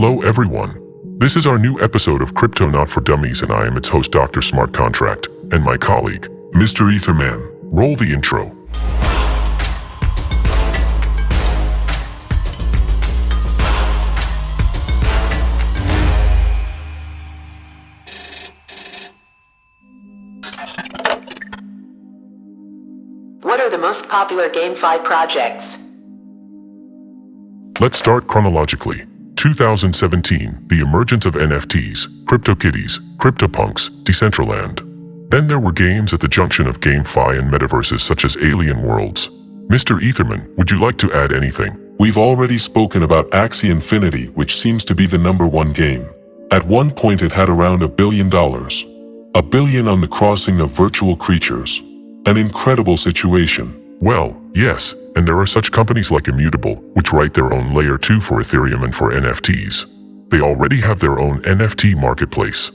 Hello everyone. This is our new episode of Crypto Not For Dummies, and I am its host Dr. Smartcontract, and my colleague, Mr. Etherman. Roll the intro. What are the most popular GameFi projects? Let's start chronologically. 2017, the emergence of NFTs, CryptoKitties, CryptoPunks, Decentraland. Then there were games at the junction of GameFi and metaverses such as Alien Worlds. Mr. Etherman, would you like to add anything? We've already spoken about Axie Infinity, which seems to be the #1 game. At one point it had around $1 billion. $1 billion on the crossing of virtual creatures. An incredible situation. Well, yes, and there are such companies like Immutable, which write their own Layer 2 for Ethereum and for NFTs. They already have their own NFT marketplace.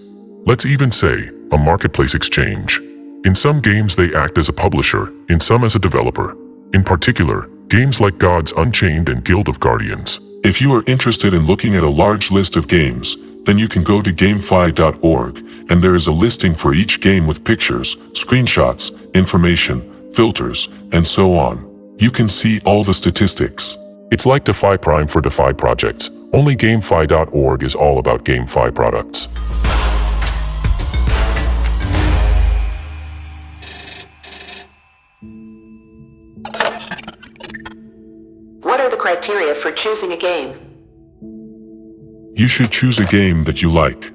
Let's even say, a marketplace exchange. In some games they act as a publisher, in some as a developer. In particular, games like Gods Unchained and Guild of Guardians. If you are interested in looking at a large list of games, then you can go to GameFi.org, and there is a listing for each game with pictures, screenshots, information, filters, and so on. You can see all the statistics. It's like DeFi Prime for DeFi projects, only GameFi.org is all about GameFi products. What are the criteria for choosing a game? You should choose a game that you like.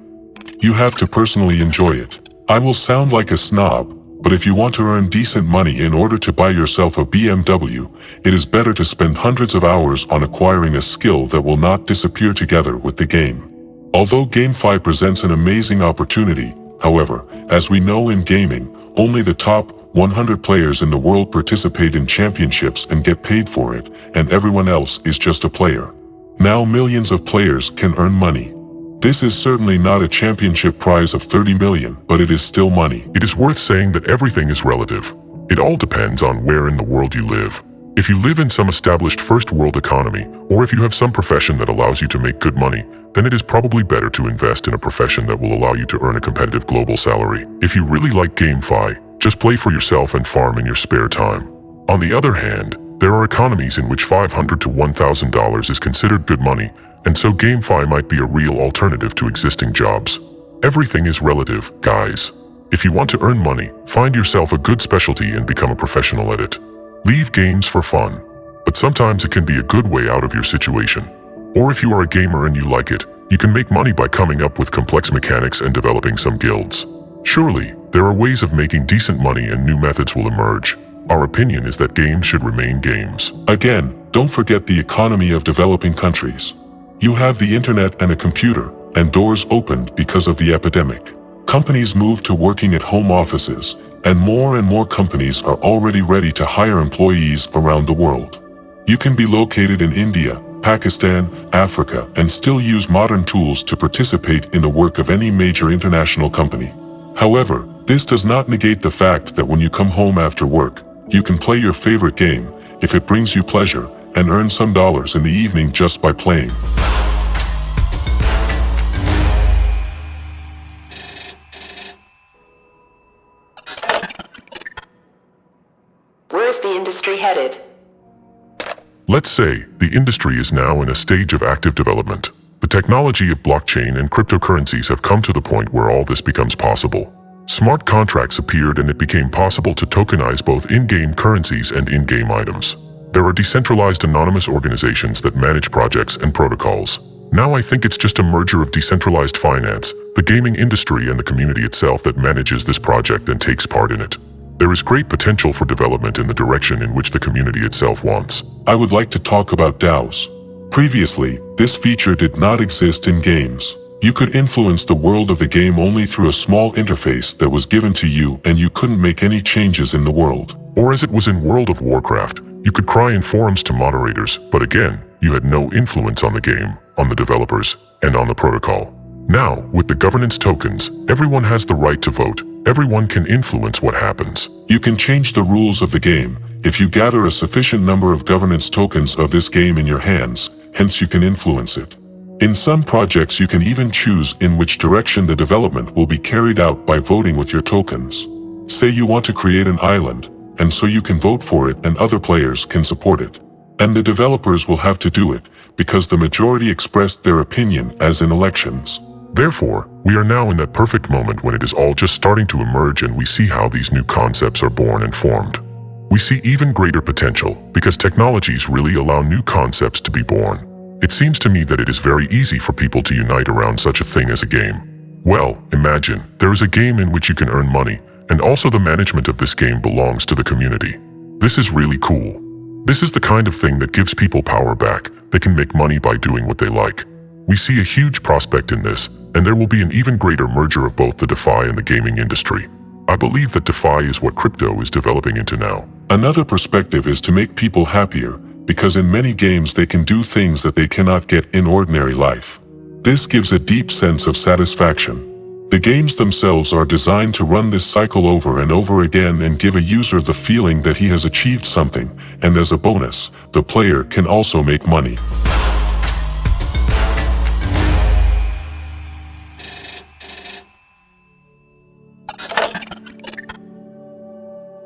You have to personally enjoy it. I will sound like a snob, but if you want to earn decent money in order to buy yourself a BMW, it is better to spend hundreds of hours on acquiring a skill that will not disappear together with the game. Although GameFi presents an amazing opportunity, however, as we know in gaming, only the top 100 players in the world participate in championships and get paid for it, and everyone else is just a player. Now millions of players can earn money. This is certainly not a championship prize of 30 million, but it is still money. It is worth saying that everything is relative. It all depends on where in the world you live. If you live in some established first world economy, or if you have some profession that allows you to make good money, then it is probably better to invest in a profession that will allow you to earn a competitive global salary. If you really like GameFi, just play for yourself and farm in your spare time. On the other hand, there are economies in which $500 to $1,000 is considered good money, and so GameFi might be a real alternative to existing jobs. Everything is relative, guys. If you want to earn money, find yourself a good specialty and become a professional at it. Leave games for fun, but sometimes it can be a good way out of your situation. Or if you are a gamer and you like it, you can make money by coming up with complex mechanics and developing some guilds. Surely, there are ways of making decent money and new methods will emerge. Our opinion is that games should remain games. Again, don't forget the economy of developing countries. You have the internet and a computer, and doors opened because of the epidemic. Companies moved to working at home offices, and more companies are already ready to hire employees around the world. You can be located in India, Pakistan, Africa, and still use modern tools to participate in the work of any major international company. However, this does not negate the fact that when you come home after work, you can play your favorite game, if it brings you pleasure, and earn some dollars in the evening just by playing. Where is the industry headed? Let's say the industry is now in a stage of active development. The technology of blockchain and cryptocurrencies have come to the point where all this becomes possible. Smart contracts appeared and it became possible to tokenize both in-game currencies and in-game items. There are decentralized anonymous organizations that manage projects and protocols. Now I think it's just a merger of decentralized finance, the gaming industry and the community itself that manages this project and takes part in it. There is great potential for development in the direction in which the community itself wants. I would like to talk about DAOs. Previously, this feature did not exist in games. You could influence the world of the game only through a small interface that was given to you, and you couldn't make any changes in the world. Or as it was in World of Warcraft, you could cry in forums to moderators, but again, you had no influence on the game, on the developers, and on the protocol. Now, with the governance tokens, everyone has the right to vote. Everyone can influence what happens. You can change the rules of the game if you gather a sufficient number of governance tokens of this game in your hands, hence you can influence it. In some projects, you can even choose in which direction the development will be carried out by voting with your tokens. Say you want to create an island, and so you can vote for it and other players can support it. And the developers will have to do it, because the majority expressed their opinion as in elections. Therefore, we are now in that perfect moment when it is all just starting to emerge and we see how these new concepts are born and formed. We see even greater potential because technologies really allow new concepts to be born. It seems to me that it is very easy for people to unite around such a thing as a game. Well, imagine, there is a game in which you can earn money, and also the management of this game belongs to the community. This is really cool. This is the kind of thing that gives people power back. They can make money by doing what they like. We see a huge prospect in this, and there will be an even greater merger of both the DeFi and the gaming industry. I believe that DeFi is what crypto is developing into now. Another perspective is to make people happier, because in many games they can do things that they cannot get in ordinary life. This gives a deep sense of satisfaction. The games themselves are designed to run this cycle over and over again and give a user the feeling that he has achieved something, and as a bonus, the player can also make money.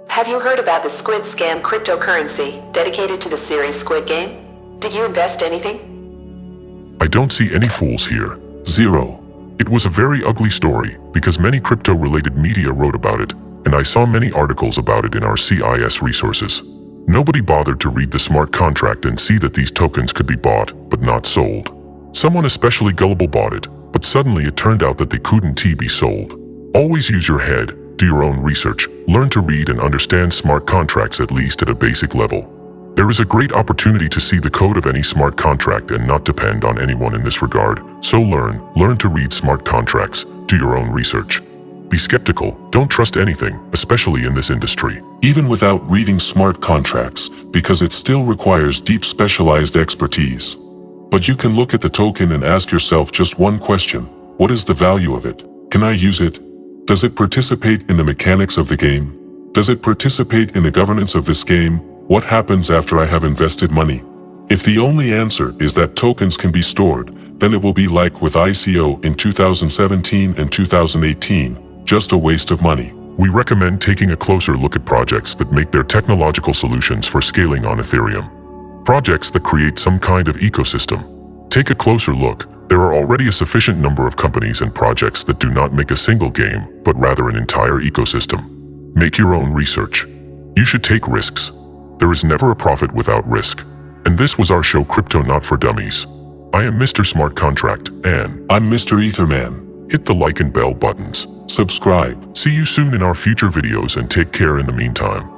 Have you heard about the Squid scam cryptocurrency dedicated to the series Squid Game? Did you invest anything? I don't see any fools here. Zero. It was a very ugly story because many crypto-related media wrote about it, and I saw many articles about it in our CIS resources. Nobody bothered to read the smart contract and see that these tokens could be bought, but not sold. Someone especially gullible bought it, but suddenly it turned out that they couldn't be sold. Always use your head, do your own research, learn to read and understand smart contracts at least at a basic level. There is a great opportunity to see the code of any smart contract and not depend on anyone in this regard, so learn to read smart contracts, do your own research. Be skeptical, don't trust anything, especially in this industry. Even without reading smart contracts, because it still requires deep specialized expertise. But you can look at the token and ask yourself just one question: what is the value of it? Can I use it? Does it participate in the mechanics of the game? Does it participate in the governance of this game? What happens after I have invested money? If the only answer is that tokens can be stored, then it will be like with ICO in 2017 and 2018, just a waste of money. We recommend taking a closer look at projects that make their technological solutions for scaling on Ethereum. Projects that create some kind of ecosystem. Take a closer look. There are already a sufficient number of companies and projects that do not make a single game, but rather an entire ecosystem. Make your own research. You should take risks. There is never a profit without risk. And this was our show Crypto Not For Dummies. I am Mr. Smart Contract, and I'm Mr. Etherman. Hit the like and bell buttons. Subscribe. See you soon in our future videos and take care in the meantime.